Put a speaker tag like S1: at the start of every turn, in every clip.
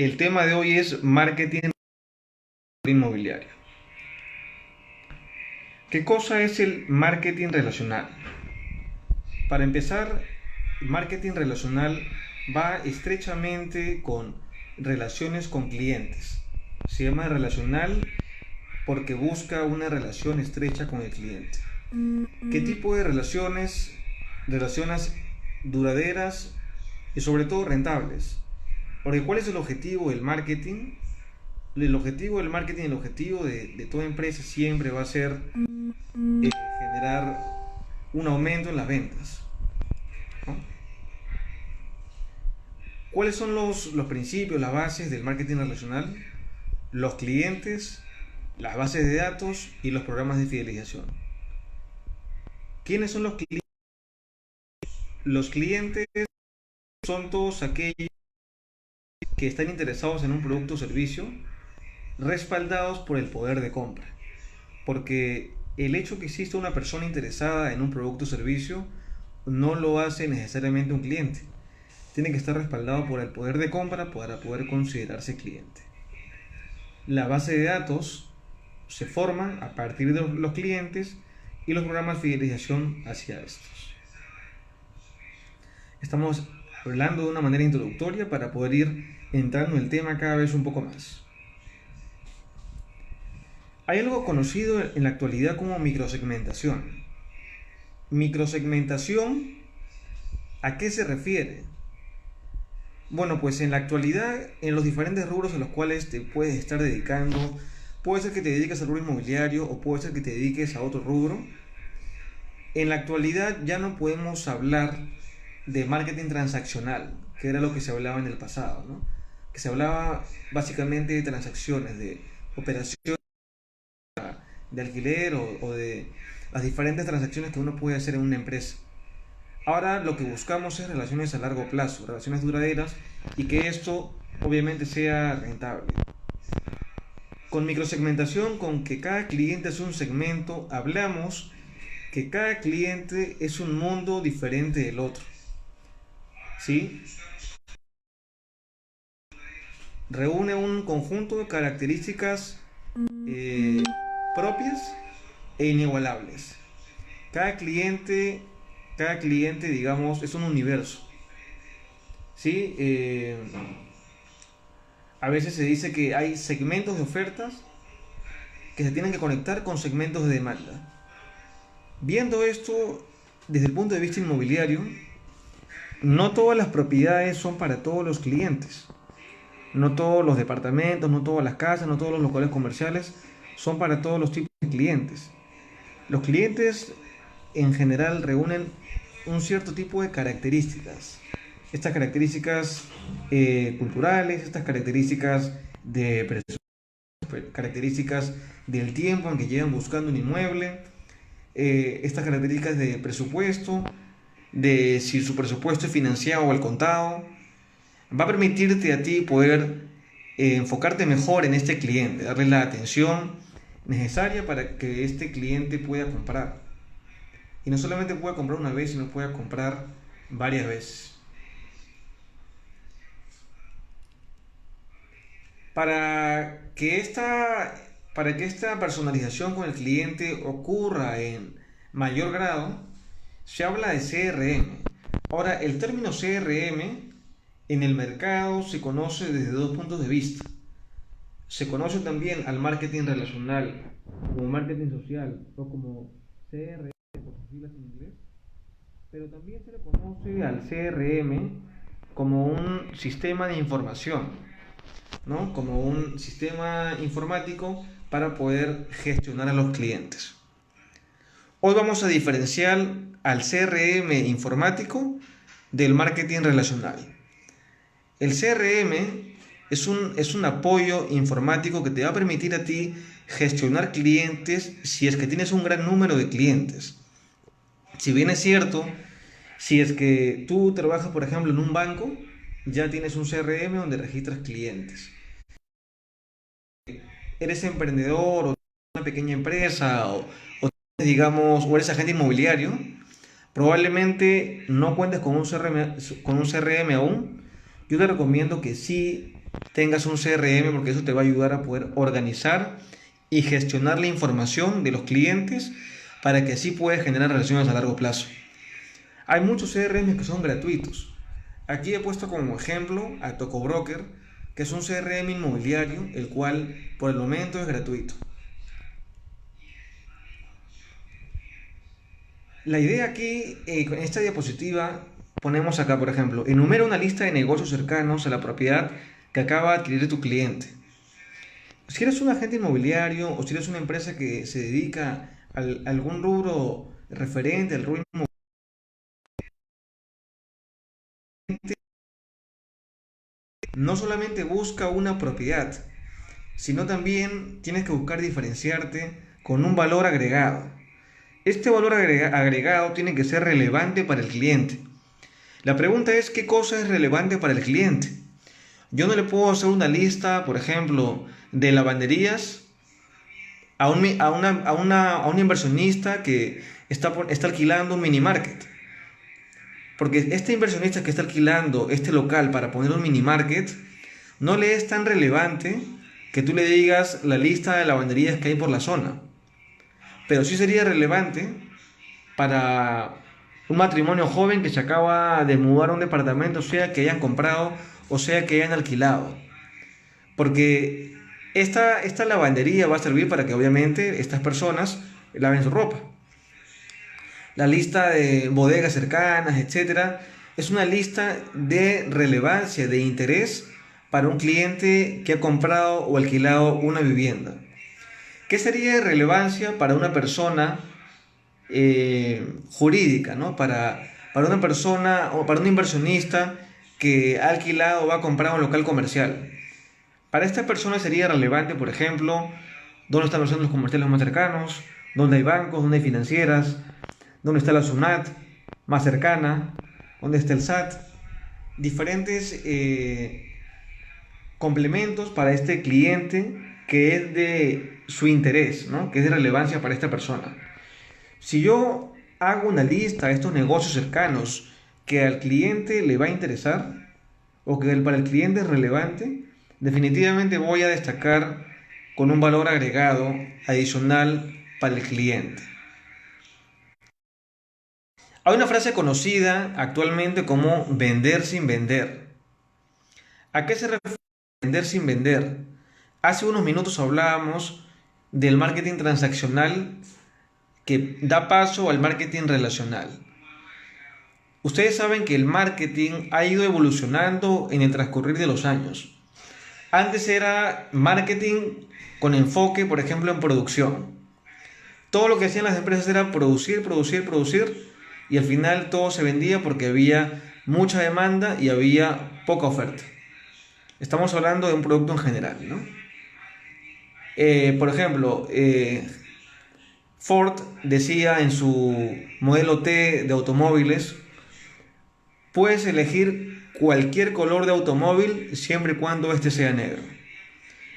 S1: El tema de hoy es marketing inmobiliario. ¿Qué cosa es el marketing relacional? Para empezar, marketing relacional va estrechamente con relaciones con clientes. Se llama relacional porque busca una relación estrecha con el cliente. ¿Qué tipo de relaciones? Relaciones duraderas y sobre todo rentables. Porque ¿cuál es el objetivo del marketing? El objetivo del marketing, el objetivo de toda empresa siempre va a ser generar un aumento en las ventas, ¿no? ¿Cuáles son los principios, las bases del marketing relacional? Los clientes, las bases de datos y los programas de fidelización. ¿Quiénes son los clientes? Los clientes son todos aquellos que están interesados en un producto o servicio respaldados por el poder de compra. Porque el hecho que exista una persona interesada en un producto o servicio no lo hace necesariamente un cliente. Tiene que estar respaldado por el poder de compra para poder considerarse cliente. La base de datos se forman a partir de los clientes y los programas de fidelización hacia estos. Estamos hablando de una manera introductoria para poder ir entrando en el tema cada vez un poco más. Hay algo conocido en la actualidad como microsegmentación. Microsegmentación, ¿a qué se refiere? Bueno, pues en la actualidad, en los diferentes rubros a los cuales te puedes estar dedicando, puede ser que te dediques al rubro inmobiliario o puede ser que te dediques a otro rubro. En la actualidad ya no podemos hablar de marketing transaccional, que era lo que se hablaba en el pasado, ¿no? Que se hablaba básicamente de transacciones, de operaciones de alquiler o de las diferentes transacciones que uno puede hacer en una empresa. Ahora lo que buscamos es relaciones a largo plazo, relaciones duraderas y que esto obviamente sea rentable. Con microsegmentación, con que cada cliente es un segmento, hablamos que cada cliente es un mundo diferente del otro. ¿Sí? Reúne un conjunto de características eh, propias e inigualables. Cada cliente, cada cliente, digamos, es un universo. ¿Sí? A veces se dice que hay segmentos de ofertas que se tienen que conectar con segmentos de demanda. Viendo esto desde el punto de vista inmobiliario, no todas las propiedades son para todos los clientes. No todos los departamentos, no todas las casas, no todos los locales comerciales son para todos los tipos de clientes. Los clientes en general reúnen un cierto tipo de características. Estas características culturales, estas características de características del tiempo en que llevan buscando un inmueble, estas características de presupuesto, de si su presupuesto es financiado o al contado, va a permitirte a ti poder enfocarte mejor en este cliente, darle la atención necesaria para que este cliente pueda comprar. Y no solamente pueda comprar una vez, sino pueda comprar varias veces. Para que esta, para que esta personalización con el cliente ocurra en mayor grado, se habla de CRM. Ahora, el término CRM en el mercado se conoce desde dos puntos de vista. Se conoce también al marketing relacional como marketing social o como CRM por sus siglas en inglés, pero también se le conoce al CRM como un sistema de información, ¿no? Como un sistema informático para poder gestionar a los clientes. Hoy vamos a diferenciar al CRM informático del marketing relacional. El CRM es un apoyo informático que te va a permitir a ti gestionar clientes si es que tienes un gran número de clientes. Si bien es cierto, si es que tú trabajas, por ejemplo, en un banco, ya tienes un CRM donde registras clientes. Eres emprendedor o una pequeña empresa digamos, o eres agente inmobiliario, probablemente no cuentes con un CRM aún. Yo te recomiendo que sí tengas un CRM, porque eso te va a ayudar a poder organizar y gestionar la información de los clientes para que así puedas generar relaciones a largo plazo. Hay muchos CRM que son gratuitos. Aquí he puesto como ejemplo a TocoBroker, que es un CRM inmobiliario, el cual por el momento es gratuito. La idea aquí, en esta diapositiva, ponemos acá, por ejemplo, enumera una lista de negocios cercanos a la propiedad que acaba de adquirir tu cliente. Si eres un agente inmobiliario o si eres una empresa que se dedica a algún rubro referente al rubro inmobiliario, no solamente busca una propiedad, sino también tienes que buscar diferenciarte con un valor agregado. Este valor agregado tiene que ser relevante para el cliente. La pregunta es, ¿qué cosa es relevante para el cliente? Yo no le puedo hacer una lista, por ejemplo, de lavanderías a un inversionista que está alquilando un mini market. Porque este inversionista que está alquilando este local para poner un mini market, no le es tan relevante que tú le digas la lista de lavanderías que hay por la zona. Pero sí sería relevante para un matrimonio joven que se acaba de mudar a un departamento, sea que hayan comprado o sea que hayan alquilado. Porque esta lavandería va a servir para que obviamente estas personas laven su ropa. La lista de bodegas cercanas, etcétera, es una lista de relevancia, de interés para un cliente que ha comprado o alquilado una vivienda. ¿Qué sería de relevancia para una persona jurídica, ¿no? Para una persona o para un inversionista que ha alquilado o va a comprar un local comercial? Para esta persona sería relevante, por ejemplo, dónde están los centros comerciales más cercanos, dónde hay bancos, dónde hay financieras, dónde está la SUNAT más cercana, dónde está el SAT. Diferentes complementos para este cliente que es de su interés, ¿no? Que es de relevancia para esta persona. Si yo hago una lista de estos negocios cercanos que al cliente le va a interesar o que para el cliente es relevante, definitivamente voy a destacar con un valor agregado adicional para el cliente. Hay una frase conocida actualmente como vender sin vender. ¿A qué se refiere vender sin vender? Hace unos minutos hablábamos del marketing transaccional que da paso al marketing relacional. Ustedes saben que el marketing ha ido evolucionando en el transcurrir de los años. Antes era marketing con enfoque, por ejemplo, en producción. Todo lo que hacían las empresas era producir, producir, producir, y al final todo se vendía porque había mucha demanda y había poca oferta. Estamos hablando de un producto en general, ¿no? Por ejemplo, Ford decía en su modelo T de automóviles: puedes elegir cualquier color de automóvil siempre y cuando este sea negro.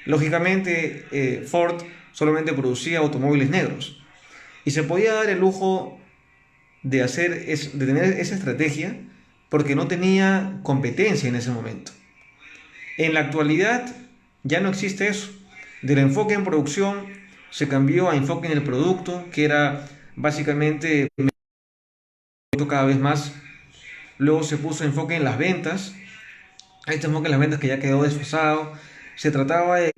S1: Lógicamente, Ford solamente producía automóviles negros y se podía dar el lujo de tener esa estrategia porque no tenía competencia en ese momento. En la actualidad ya no existe eso. Del enfoque en producción se cambió a enfoque en el producto, que era básicamente cada vez más. Luego se puso enfoque en las ventas. Este enfoque en las ventas que ya quedó desfasado. Se trataba de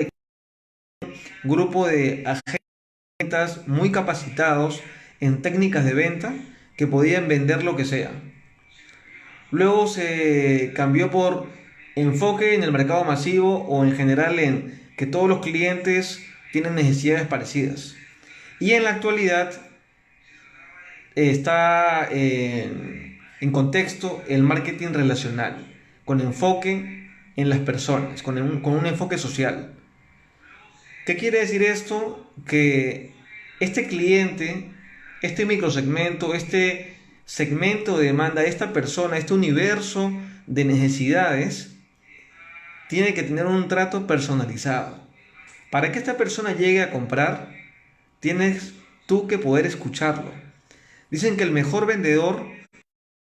S1: un grupo de agentes muy capacitados en técnicas de venta que podían vender lo que sea. Luego se cambió por enfoque en el mercado masivo o en general en que todos los clientes tienen necesidades parecidas. Y en la actualidad está en contexto el marketing relacional, con enfoque en las personas, con un enfoque social. ¿Qué quiere decir esto? Que este cliente, este microsegmento, este segmento de demanda, esta persona, este universo de necesidades, tiene que tener un trato personalizado. Para que esta persona llegue a comprar, tienes tú que poder escucharlo. Dicen que el mejor vendedor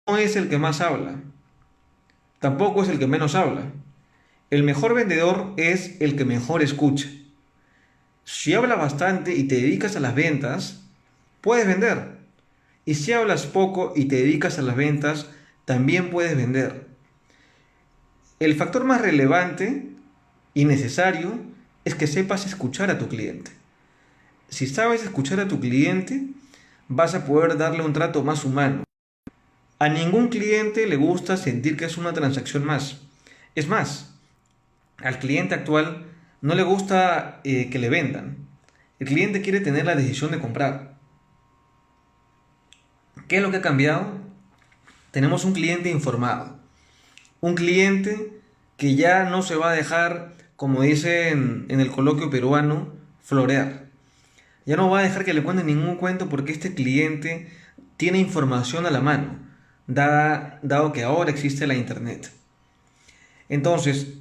S1: no es el que más habla, tampoco es el que menos habla, El mejor vendedor es el que mejor escucha. Si hablas bastante y te dedicas a las ventas, puedes vender. Y si hablas poco y te dedicas a las ventas, también puedes vender. El factor más relevante y necesario es que sepas escuchar a tu cliente. Si sabes escuchar a tu cliente, vas a poder darle un trato más humano. A ningún cliente le gusta sentir que es una transacción más. Es más, al cliente actual no le gusta que le vendan. El cliente quiere tener la decisión de comprar. ¿Qué es lo que ha cambiado? Tenemos un cliente informado. Un cliente que ya no se va a dejar, como dicen en el coloquio peruano, florear. Ya no va a dejar que le cuenten ningún cuento porque este cliente tiene información a la mano, dado que ahora existe la internet. Entonces,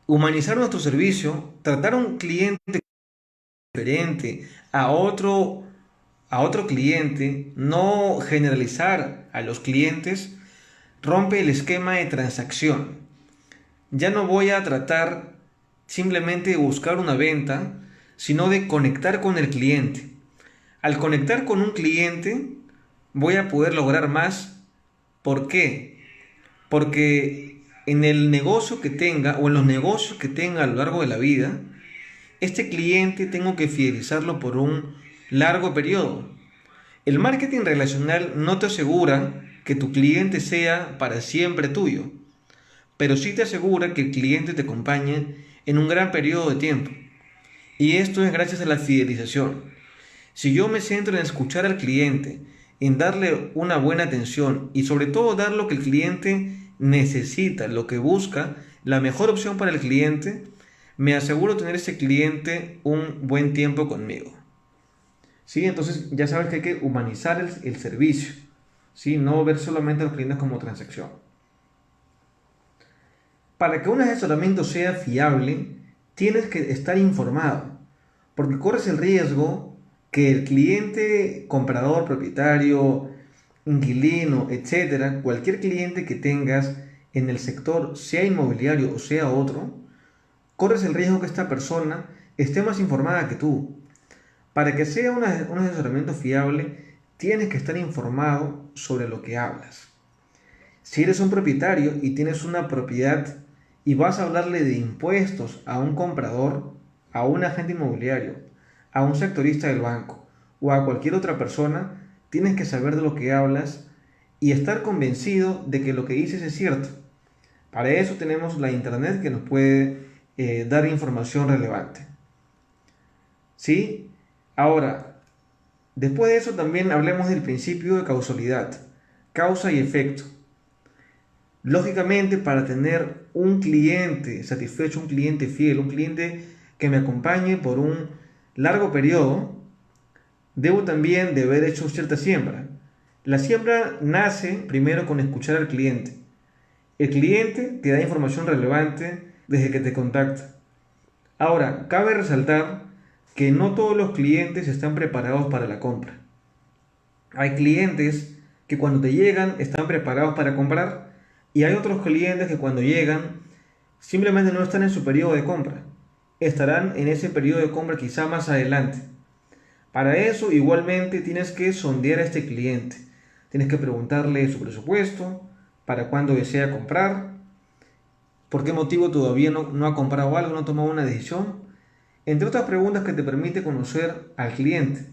S1: humanizar nuestro servicio, tratar a un cliente diferente a otro cliente, no generalizar a los clientes, rompe el esquema de transacción. Ya no voy a tratar simplemente de buscar una venta, sino de conectar con el cliente. Al conectar con un cliente, voy a poder lograr más. ¿Por qué? Porque en el negocio que tenga o en los negocios que tenga a lo largo de la vida, este cliente tengo que fidelizarlo por un largo periodo. El marketing relacional no te asegura que tu cliente sea para siempre tuyo, pero sí te asegura que el cliente te acompañe en un gran periodo de tiempo. Y esto es gracias a la fidelización. Si yo me centro en escuchar al cliente, en darle una buena atención y sobre todo dar lo que el cliente necesita, lo que busca, la mejor opción para el cliente, me aseguro tener ese cliente un buen tiempo conmigo. ¿Sí? Entonces ya sabes que hay que humanizar el servicio, ¿sí? No ver solamente a los clientes como transacción. Para que un asesoramiento sea fiable, tienes que estar informado, porque corres el riesgo que el cliente, comprador, propietario, inquilino, etcétera, cualquier cliente que tengas en el sector, sea inmobiliario o sea otro, corres el riesgo que esta persona esté más informada que tú. Para que sea un asesoramiento fiable, tienes que estar informado sobre lo que hablas. Si eres un propietario y tienes una propiedad y vas a hablarle de impuestos a un comprador, a un agente inmobiliario, a un sectorista del banco o a cualquier otra persona, tienes que saber de lo que hablas y estar convencido de que lo que dices es cierto. Para eso tenemos la internet que nos puede dar información relevante. ¿Sí? Ahora, después de eso también hablemos del principio de causalidad, causa y efecto. Lógicamente, para tener un cliente satisfecho, un cliente fiel, un cliente que me acompañe por un largo periodo, debo también de haber hecho cierta siembra. La siembra nace primero con escuchar al cliente. El cliente te da información relevante desde que te contacta. Ahora, cabe resaltar que no todos los clientes están preparados para la compra. Hay clientes que cuando te llegan están preparados para comprar y hay otros clientes que cuando llegan simplemente no están en su periodo de compra. Estarán en ese periodo de compra quizá más adelante. Para eso igualmente tienes que sondear a este cliente. Tienes que preguntarle su presupuesto, para cuándo desea comprar, por qué motivo todavía no ha comprado algo, no ha tomado una decisión, entre otras preguntas que te permite conocer al cliente.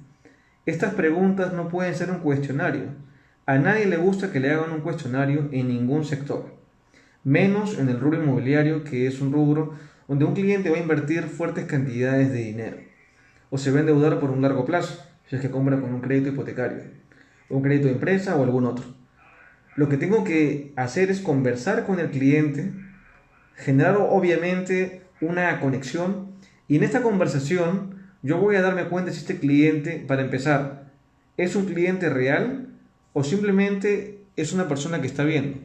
S1: Estas preguntas no pueden ser un cuestionario. A nadie le gusta que le hagan un cuestionario en ningún sector, menos en el rubro inmobiliario, que es un rubro donde un cliente va a invertir fuertes cantidades de dinero o se va a endeudar por un largo plazo, si es que compra con un crédito hipotecario, un crédito de empresa o algún otro. Lo que tengo que hacer es conversar con el cliente, generar obviamente una conexión y en esta conversación yo voy a darme cuenta si este cliente, para empezar, es un cliente real o simplemente es una persona que está viendo.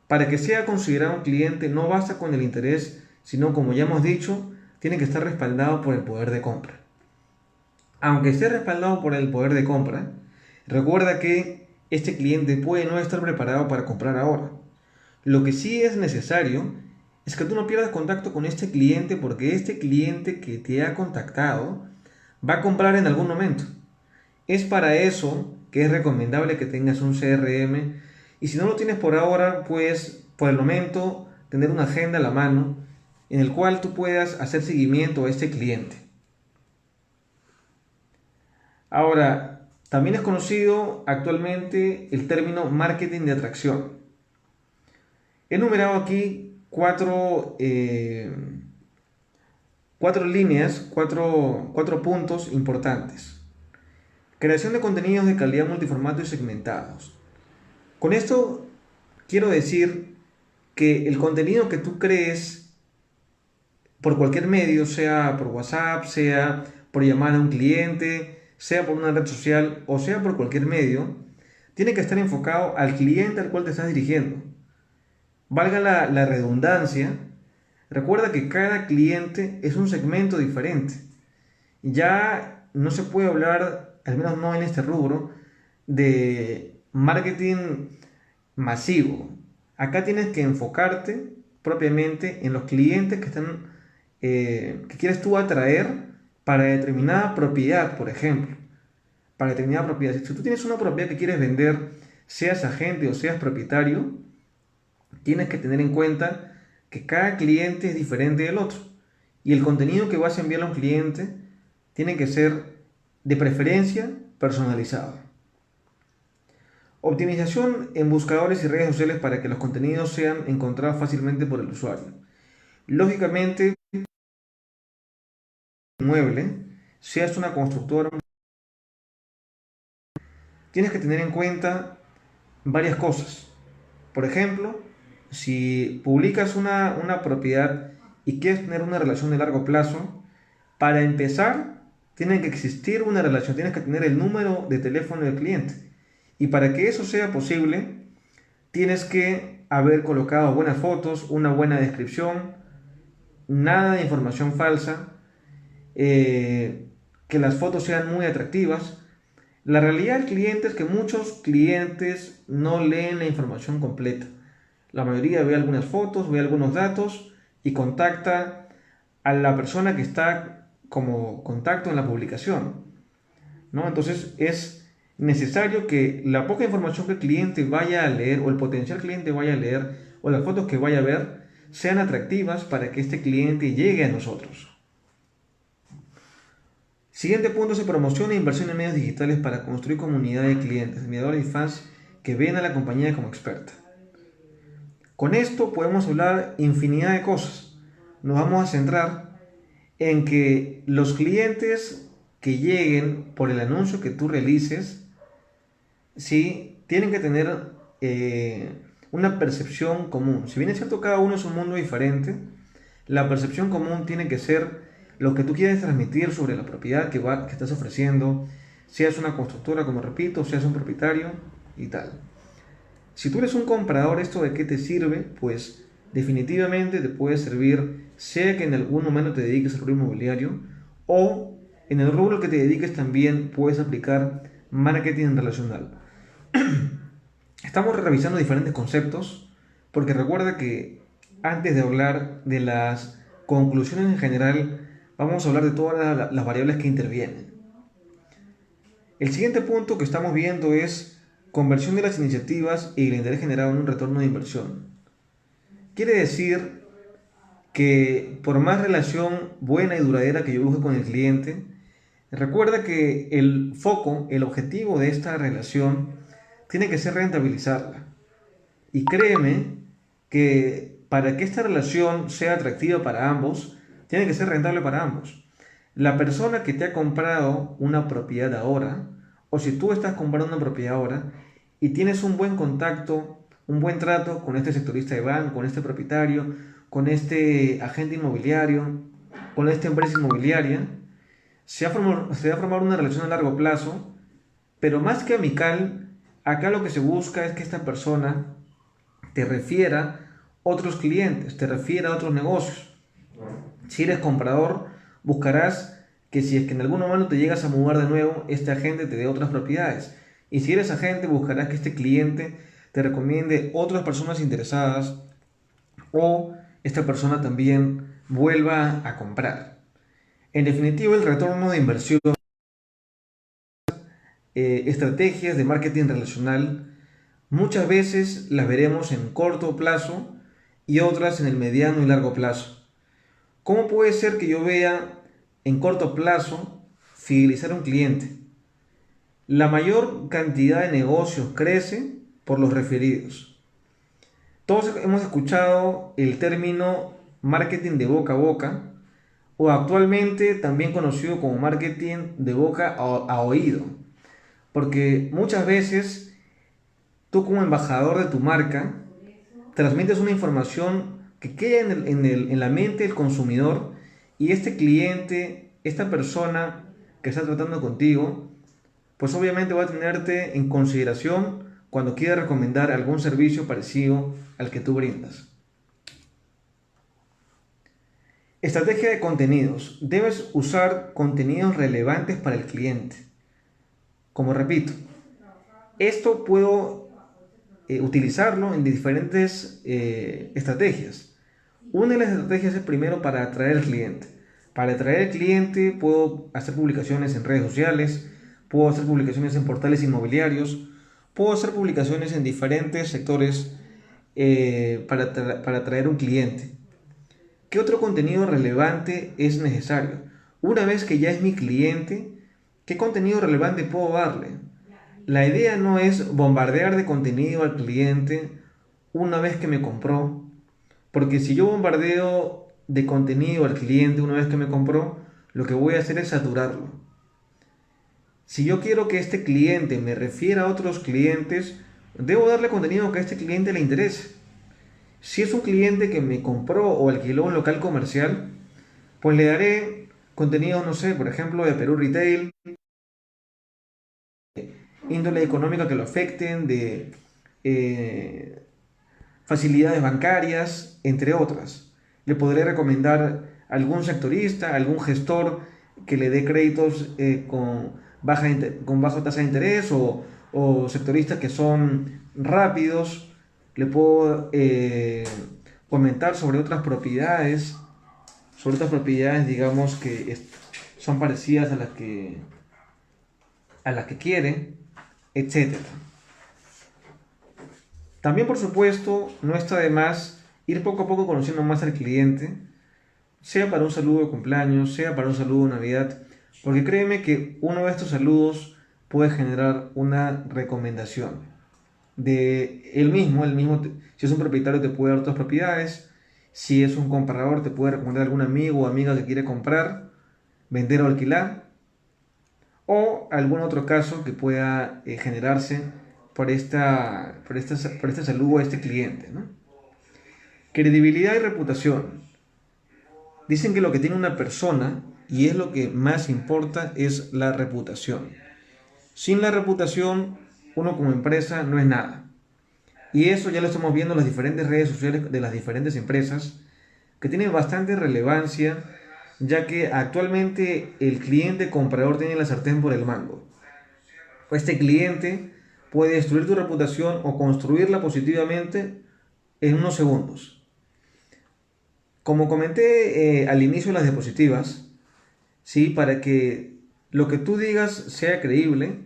S1: Para que sea considerado un cliente no basta con el interés, sino como ya hemos dicho, tiene que estar respaldado por el poder de compra. Aunque esté respaldado por el poder de compra, recuerda que este cliente puede no estar preparado para comprar ahora. Lo que sí es necesario es que tú no pierdas contacto con este cliente, porque este cliente que te ha contactado va a comprar en algún momento. Es para eso que es recomendable que tengas un CRM, y si no lo tienes por ahora, pues por el momento tener una agenda a la mano en el cual tú puedas hacer seguimiento a este cliente. Ahora, también es conocido actualmente el término marketing de atracción. He numerado aquí cuatro líneas, cuatro puntos importantes. Creación de contenidos de calidad multiformato y segmentados. Con esto quiero decir que el contenido que tú crees por cualquier medio, sea por WhatsApp, sea por llamar a un cliente, sea por una red social o sea por cualquier medio, tiene que estar enfocado al cliente al cual te estás dirigiendo. Valga la redundancia, recuerda que cada cliente es un segmento diferente. Ya no se puede hablar, al menos no en este rubro, de marketing masivo. Acá tienes que enfocarte propiamente en los clientes que quieres tú atraer para determinada propiedad, por ejemplo. Para determinada propiedad. Si tú tienes una propiedad que quieres vender, seas agente o seas propietario, tienes que tener en cuenta que cada cliente es diferente del otro. Y el contenido que vas a enviar a un cliente tiene que ser de preferencia personalizado. Optimización en buscadores y redes sociales para que los contenidos sean encontrados fácilmente por el usuario. Lógicamente, inmueble, seas una constructora, tienes que tener en cuenta varias cosas. Por ejemplo, si publicas una propiedad y quieres tener una relación de largo plazo, para empezar, tiene que existir una relación, tienes que tener el número de teléfono del cliente. Y para que eso sea posible, tienes que haber colocado buenas fotos, una buena descripción, nada de información falsa, que las fotos sean muy atractivas. La realidad del cliente es que muchos clientes no leen la información completa. La mayoría ve algunas fotos, ve algunos datos y contacta a la persona que está como contacto en la publicación, ¿no? Entonces es necesario que la poca información que el cliente vaya a leer o el potencial cliente vaya a leer o las fotos que vaya a ver sean atractivas para que este cliente llegue a nosotros. Siguiente punto es promoción e inversión en medios digitales para construir comunidad de clientes, admiradores y fans que ven a la compañía como experta. Con esto podemos hablar infinidad de cosas. Nos vamos a centrar en que los clientes que lleguen por el anuncio que tú realices, sí, tienen que tener una percepción común. Si bien es cierto, cada uno es un mundo diferente, la percepción común tiene que ser lo que tú quieres transmitir sobre la propiedad que estás ofreciendo, seas una constructora, como repito, seas un propietario y tal. Si tú eres un comprador, ¿esto de qué te sirve? Pues definitivamente te puede servir, sea que en algún momento te dediques al rubro inmobiliario o en el rubro que te dediques también puedes aplicar marketing relacional. Estamos revisando diferentes conceptos porque recuerda que antes de hablar de las conclusiones en general, vamos a hablar de todas las variables que intervienen. El siguiente punto que estamos viendo es conversión de las iniciativas y el interés generado en un retorno de inversión. Quiere decir que por más relación buena y duradera que yo busque con el cliente, recuerda que el foco, el objetivo de esta relación tiene que ser rentabilizarla. Y créeme que para que esta relación sea atractiva para ambos, tiene que ser rentable para ambos. La persona que te ha comprado una propiedad ahora, o si tú estás comprando una propiedad ahora y tienes un buen contacto, un buen trato con este sectorista de banco, con este propietario, con este agente inmobiliario, con esta empresa inmobiliaria, se va a formar una relación a largo plazo, pero más que amical, acá lo que se busca es que esta persona te refiera a otros clientes, te refiera a otros negocios. Si eres comprador, buscarás que si es que en algún momento te llegas a mudar de nuevo, este agente te dé otras propiedades. Y si eres agente, buscarás que este cliente te recomiende otras personas interesadas o esta persona también vuelva a comprar. En definitiva, el retorno de inversión, estrategias de marketing relacional, muchas veces las veremos en corto plazo y otras en el mediano y largo plazo. ¿Cómo puede ser que yo vea en corto plazo fidelizar a un cliente? La mayor cantidad de negocios crece por los referidos. Todos hemos escuchado el término marketing de boca a boca, o actualmente también conocido como marketing de boca a oído, porque muchas veces tú, como embajador de tu marca, transmites una información que queda en la mente del consumidor, y este cliente, esta persona que está tratando contigo, pues obviamente va a tenerte en consideración cuando quiera recomendar algún servicio parecido al que tú brindas. Estrategia de contenidos. Debes usar contenidos relevantes para el cliente. Como repito, esto puedo utilizarlo en diferentes estrategias. Una de las estrategias es primero para atraer al cliente. Para atraer al cliente puedo hacer publicaciones en redes sociales, puedo hacer publicaciones en portales inmobiliarios, puedo hacer publicaciones en diferentes sectores para atraer un cliente. ¿Qué otro contenido relevante es necesario? Una vez que ya es mi cliente, ¿qué contenido relevante puedo darle? La idea no es bombardear de contenido al cliente una vez que me compró, porque si yo bombardeo de contenido al cliente una vez que me compró, lo que voy a hacer es saturarlo. Si yo quiero que este cliente me refiera a otros clientes, debo darle contenido que a este cliente le interese. Si es un cliente que me compró o alquiló un local comercial, pues le daré contenido, no sé, por ejemplo, de Perú Retail, índole económica que lo afecten, de facilidades bancarias, entre otras. Le podré recomendar algún sectorista, algún gestor que le dé créditos con baja tasa de interés, o sectoristas que son rápidos. Le puedo comentar sobre otras propiedades, digamos, que son parecidas a las que quiere, etcétera. También, por supuesto, no está de más ir poco a poco conociendo más al cliente, sea para un saludo de cumpleaños, sea para un saludo de Navidad, porque créeme que uno de estos saludos puede generar una recomendación de si es un propietario te puede dar otras propiedades, si es un comprador te puede recomendar a algún amigo o amiga que quiere comprar, vender o alquilar, o algún otro caso que pueda generarse por este saludo a este cliente, ¿no? Credibilidad y reputación. Dicen que lo que tiene una persona, y es lo que más importa, es la reputación. Sin la reputación, uno como empresa no es nada. Y eso ya lo estamos viendo en las diferentes redes sociales de las diferentes empresas, que tienen bastante relevancia, ya que actualmente el cliente comprador tiene la sartén por el mango. Este cliente puede destruir tu reputación o construirla positivamente en unos segundos. Como comenté al inicio de las diapositivas, ¿sí? Para que lo que tú digas sea creíble,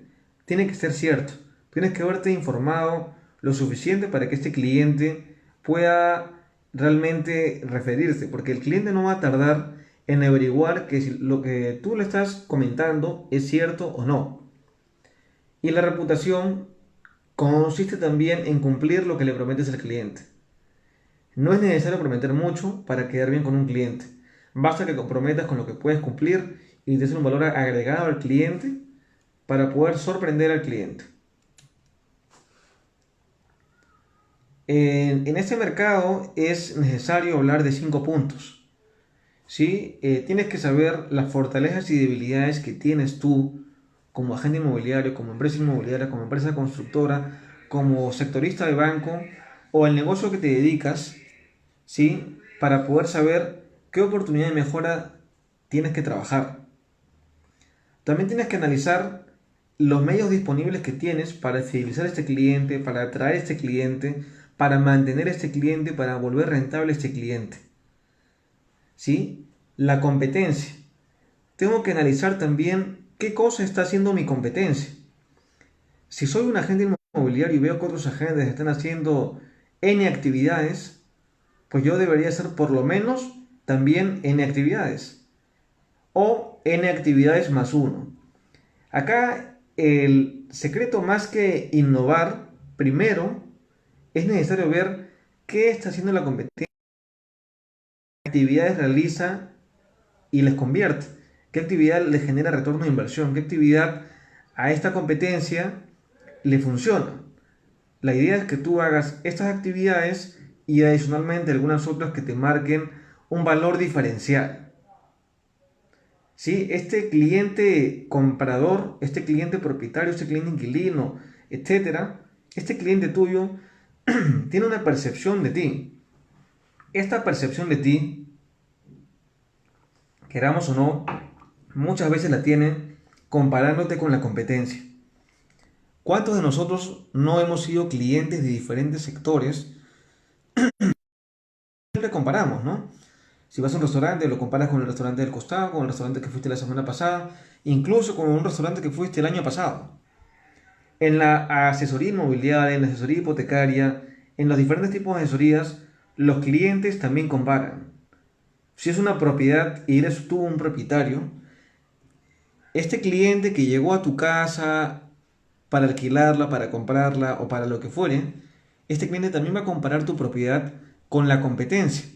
S1: tiene que ser cierto. Tienes que haberte informado lo suficiente para que este cliente pueda realmente referirse, porque el cliente no va a tardar en averiguar que si lo que tú le estás comentando es cierto o no. Y la reputación consiste también en cumplir lo que le prometes al cliente. No es necesario prometer mucho para quedar bien con un cliente. Basta que comprometas con lo que puedes cumplir y des un valor agregado al cliente para poder sorprender al cliente. En este mercado es necesario hablar de 5 puntos. ¿Sí? Tienes que saber las fortalezas y debilidades que tienes tú como agente inmobiliario, como empresa inmobiliaria, como empresa constructora, como sectorista de banco o el negocio que te dedicas, ¿sí? Para poder saber qué oportunidad de mejora tienes que trabajar. También tienes que analizar los medios disponibles que tienes para fidelizar a este cliente, para atraer a este cliente, para mantener a este cliente, para volver rentable a este cliente. ¿sí? La competencia. Tengo que analizar también qué cosa está haciendo mi competencia. Si soy un agente inmobiliario y veo que otros agentes están haciendo N actividades, pues yo debería hacer por lo menos también N actividades. O N actividades más uno. Acá el secreto más que innovar, primero es necesario ver qué está haciendo la competencia, qué actividades realiza y les convierte, qué actividad le genera retorno de inversión, qué actividad a esta competencia le funciona. La idea es que tú hagas estas actividades y adicionalmente algunas otras que te marquen un valor diferencial. ¿Sí? Este cliente comprador, este cliente propietario, este cliente inquilino, etcétera, este cliente tuyo tiene una percepción de ti. Esta percepción de ti, queramos o no, muchas veces la tiene comparándote con la competencia. ¿Cuántos de nosotros no hemos sido clientes de diferentes sectores? Siempre comparamos, ¿no? Si vas a un restaurante, lo comparas con el restaurante del costado, con el restaurante que fuiste la semana pasada, incluso con un restaurante que fuiste el año pasado. En la asesoría inmobiliaria, en la asesoría hipotecaria, en los diferentes tipos de asesorías, los clientes también comparan. Si es una propiedad y eres tú un propietario, este cliente que llegó a tu casa para alquilarla, para comprarla o para lo que fuere, este cliente también va a comparar tu propiedad con la competencia.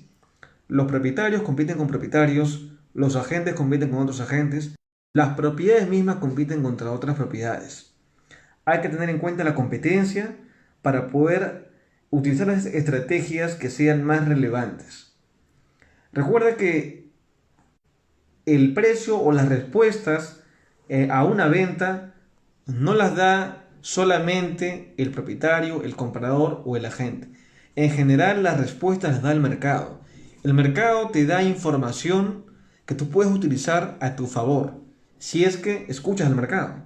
S1: Los propietarios compiten con propietarios, los agentes compiten con otros agentes, las propiedades mismas compiten contra otras propiedades. Hay que tener en cuenta la competencia para poder utilizar las estrategias que sean más relevantes. Recuerda que el precio o las respuestas a una venta no las da solamente el propietario, el comprador o el agente. En general las respuestas las da el mercado. El mercado te da información que tú puedes utilizar a tu favor si es que escuchas al mercado.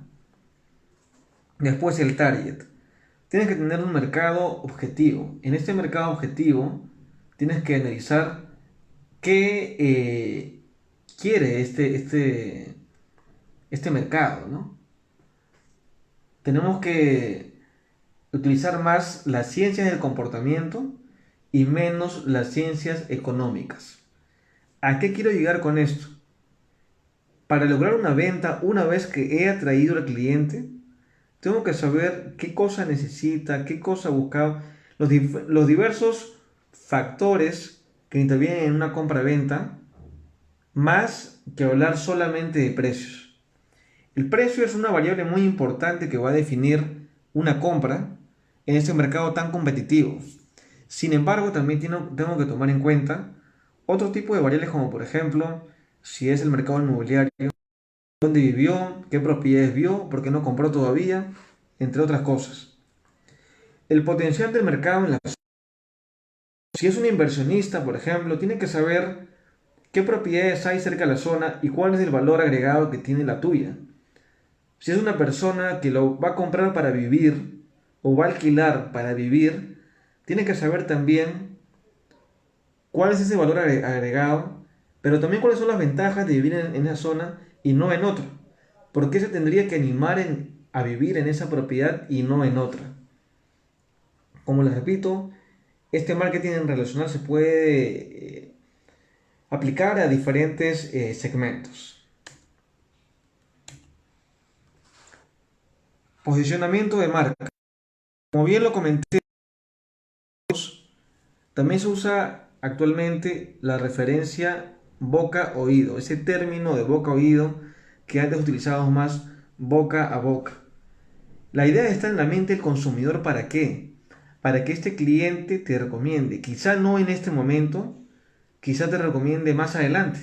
S1: Después el target. Tienes que tener un mercado objetivo. En este mercado objetivo tienes que analizar qué quiere este mercado, ¿no? Tenemos que utilizar más las ciencias del comportamiento y menos las ciencias económicas. ¿A qué quiero llegar con esto? Para lograr una venta, una vez que he atraído al cliente, tengo que saber qué cosa necesita, qué cosa busca, los diversos factores que intervienen en una compra-venta, más que hablar solamente de precios. El precio es una variable muy importante que va a definir una compra en este mercado tan competitivo. Sin embargo, también tengo que tomar en cuenta otro tipo de variables como por ejemplo, si es el mercado inmobiliario, dónde vivió, qué propiedades vio, por qué no compró todavía, entre otras cosas. El potencial del mercado en la zona. Si es un inversionista, por ejemplo, tiene que saber qué propiedades hay cerca de la zona y cuál es el valor agregado que tiene la tuya. Si es una persona que lo va a comprar para vivir o va a alquilar para vivir, tiene que saber también cuál es ese valor agregado, pero también cuáles son las ventajas de vivir en esa zona y no en otra. ¿Por qué se tendría que animar a vivir en esa propiedad y no en otra? Como les repito, este marketing en relacional se puede aplicar a diferentes segmentos. Posicionamiento de marca. Como bien lo comenté, también se usa actualmente la referencia boca-oído, ese término de boca-oído que antes utilizábamos más boca a boca. La idea está en la mente del consumidor. ¿Para qué? Para que este cliente te recomiende. Quizá no en este momento, quizá te recomiende más adelante.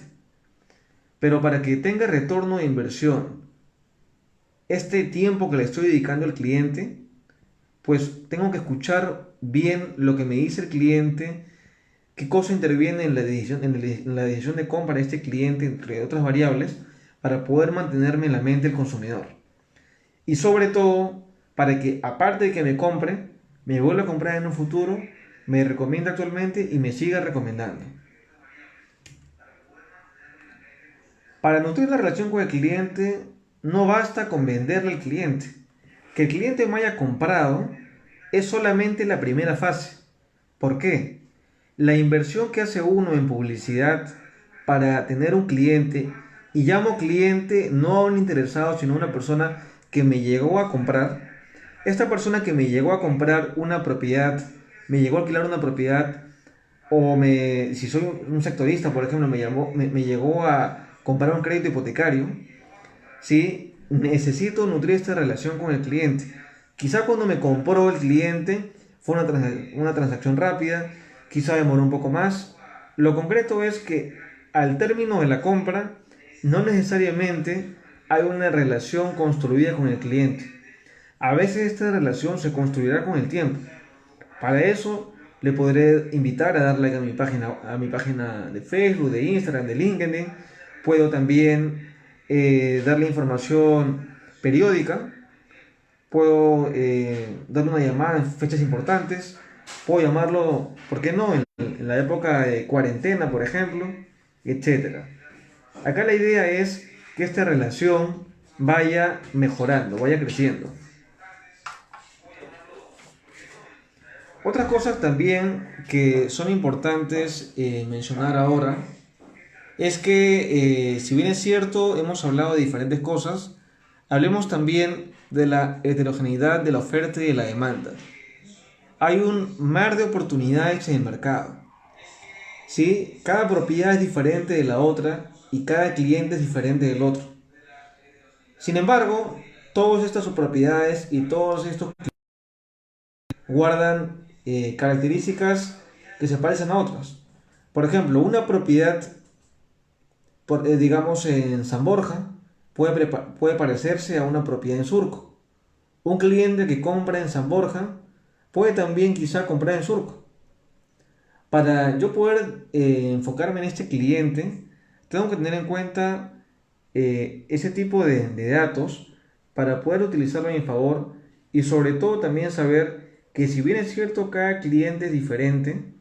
S1: Pero para que tenga retorno de inversión, este tiempo que le estoy dedicando al cliente, pues tengo que escuchar bien lo que me dice el cliente, qué cosa interviene en la decisión de compra de este cliente, entre otras variables, para poder mantenerme en la mente del consumidor. Y sobre todo, para que aparte de que me compre, me vuelva a comprar en un futuro, me recomienda actualmente y me siga recomendando. Para nutrir la relación con el cliente, no basta con venderle al cliente. Que el cliente me haya comprado es solamente la primera fase. ¿Por qué? La inversión que hace uno en publicidad para tener un cliente, y llamo cliente no a un interesado, sino a una persona que me llegó a comprar. Esta persona que me llegó a comprar una propiedad, me llegó a alquilar una propiedad, si soy un sectorista, por ejemplo, me llegó a comprar un crédito hipotecario, ¿sí? Necesito nutrir esta relación con el cliente. Quizá cuando me compró el cliente fue una transacción rápida, quizá demoró un poco más. Lo concreto es que al término de la compra no necesariamente hay una relación construida con el cliente. A veces esta relación se construirá con el tiempo. Para eso le podré invitar a dar like a mi página de Facebook, de Instagram, de LinkedIn. Puedo también darle información periódica. Puedo darle una llamada en fechas importantes. Puedo llamarlo, ¿por qué no? En la época de cuarentena, por ejemplo, etcétera. Acá la idea es que esta relación vaya mejorando, vaya creciendo. Otras cosas también que son importantes mencionar ahora es que, si bien es cierto, hemos hablado de diferentes cosas, hablemos también de la heterogeneidad de la oferta y de la demanda. Hay un mar de oportunidades en el mercado, ¿sí? Cada propiedad es diferente de la otra y cada cliente es diferente del otro. Sin embargo, todas estas propiedades y todos estos guardan características que se parecen a otras. Por ejemplo, una propiedad, digamos en San Borja, puede parecerse a una propiedad en Surco. Un cliente que compra en San Borja puede también quizá comprar en Surco. Para yo poder enfocarme en este cliente, tengo que tener en cuenta ese tipo de datos para poder utilizarlo a mi favor, y sobre todo también saber que si bien es cierto cada cliente es diferente,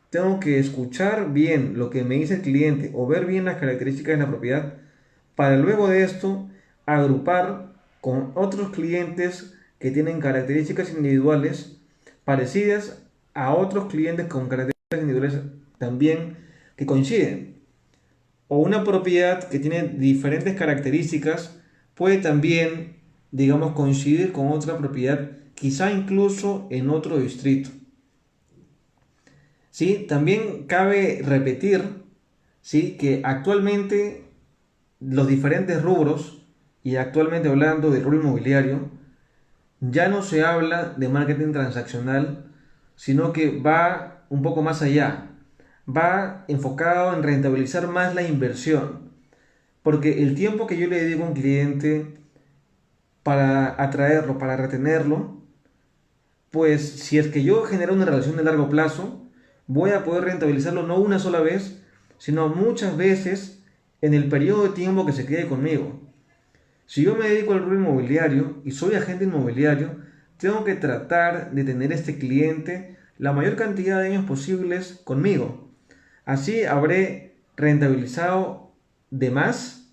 S1: tengo que escuchar bien lo que me dice el cliente o ver bien las características de la propiedad para luego de esto agrupar con otros clientes que tienen características individuales parecidas a otros clientes con características individuales también que coinciden. O una propiedad que tiene diferentes características puede también, digamos, coincidir con otra propiedad, quizá incluso en otro distrito. ¿Sí? También cabe repetir, ¿sí?, que actualmente los diferentes rubros, y actualmente hablando del rubro inmobiliario, ya no se habla de marketing transaccional, sino que va un poco más allá. Va enfocado en rentabilizar más la inversión. Porque el tiempo que yo le dedico a un cliente para atraerlo, para retenerlo, pues si es que yo genero una relación de largo plazo, voy a poder rentabilizarlo no una sola vez, sino muchas veces en el periodo de tiempo que se quede conmigo. Si yo me dedico al rubro inmobiliario y soy agente inmobiliario, tengo que tratar de tener este cliente la mayor cantidad de años posibles conmigo. Así habré rentabilizado de más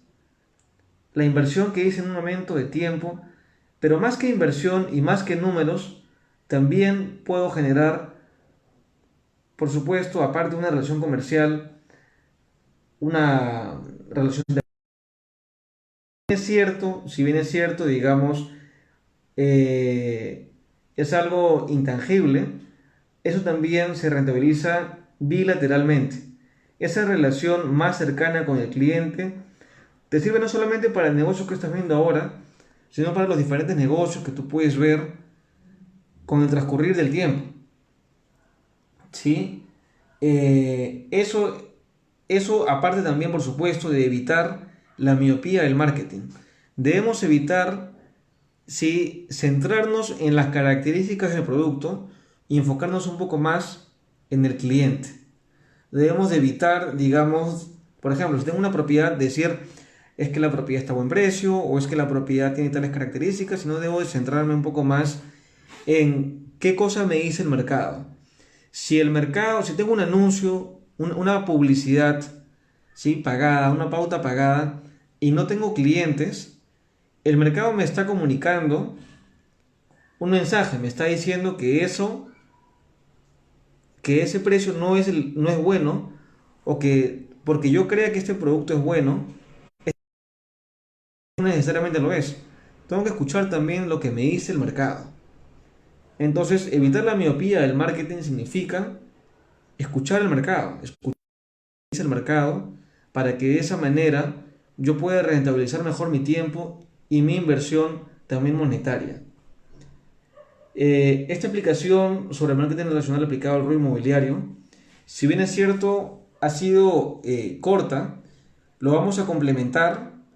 S1: la inversión que hice en un momento de tiempo, pero más que inversión y más que números, también puedo generar, por supuesto, aparte de una relación comercial, una relación de... Si bien es cierto, digamos, eh, es algo intangible, eso también se rentabiliza bilateralmente. Esa relación más cercana con el cliente te sirve no solamente para el negocio que estás viendo ahora, sino para los diferentes negocios que tú puedes ver con el transcurrir del tiempo. ¿Sí? Eso aparte también, por supuesto, de evitar la miopía del marketing. Debemos evitar, sí, centrarnos en las características del producto y enfocarnos un poco más en el cliente. Debemos de evitar, digamos, por ejemplo, si tengo una propiedad, decir es que la propiedad está a buen precio o es que la propiedad tiene tales características, sino debo de centrarme un poco más en qué cosa me dice el mercado. Si el mercado, si tengo un anuncio, una publicidad, ¿sí?, pagada, una pauta pagada, y no tengo clientes, el mercado me está comunicando un mensaje, me está diciendo que ese precio no es bueno, o que porque yo crea que este producto es bueno, no necesariamente lo es. Tengo que escuchar también lo que me dice el mercado. Entonces, evitar la miopía del marketing significa escuchar el mercado, escuchar lo que dice el mercado, para que de esa manera yo pueda rentabilizar mejor mi tiempo y mi inversión también monetaria. Esta aplicación sobre marketing relacional aplicado al rubro inmobiliario, si bien es cierto, ha sido corta, lo vamos a complementar